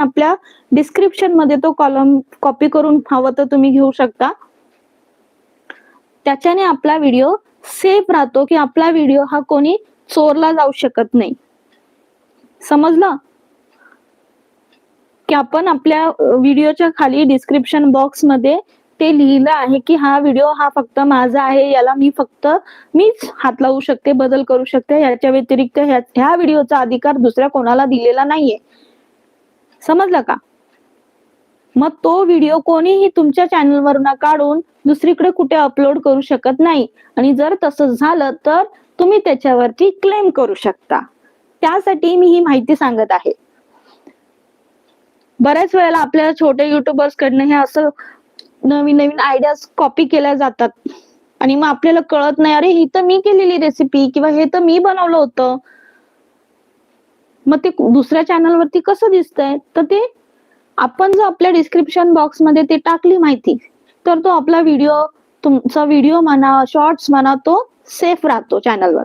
आपल्या डिस्क्रिप्शन मध्ये तो कॉलम कॉपी करून हवं तर तुम्ही घेऊ शकता. त्याच्याने आपला व्हिडिओ सेफ राहतो, की आपला व्हिडिओ हा कोणी चोरला जाऊ शकत नाही. समजलं? की आपण आपल्या व्हिडिओच्या खाली डिस्क्रिप्शन बॉक्स मध्ये ते लिहिलं आहे की हा व्हिडिओ हा फक्त माझा आहे, याला मीच हात लावू शकते, बदल करू शकते, याच्या व्यतिरिक्त ह्या व्हिडिओचा अधिकार दुसऱ्या कोणाला दिलेला नाहीये. समजलं का? मग तो व्हिडिओ कोणीही तुमच्या चॅनलवरून काढून दुसरीकडे कुठे अपलोड करू शकत नाही. आणि जर तसं झालं तर तुम्ही त्याच्यावरती क्लेम करू शकता. त्यासाठी मी ही माहिती सांगत आहे. बऱ्याच वेळेला आपल्याला छोटे युट्यूबर्स कडनं हे असं नवीन नवीन आयडियाज कॉपी केल्या जातात आणि मग आपल्याला कळत नाही, अरे ही तर मी केलेली रेसिपी किंवा हे तर मी बनवलं होतं. मग ते दुसऱ्या चॅनलवरती कसं दिसतंय? तर ते आपण जर आपल्या डिस्क्रिप्शन बॉक्स मध्ये ते टाकली माहिती, तर तो आपला व्हिडिओ, तुमचा व्हिडिओ म्हणा, शॉर्ट्स म्हणा, तो सेफ राहतो चॅनलवर.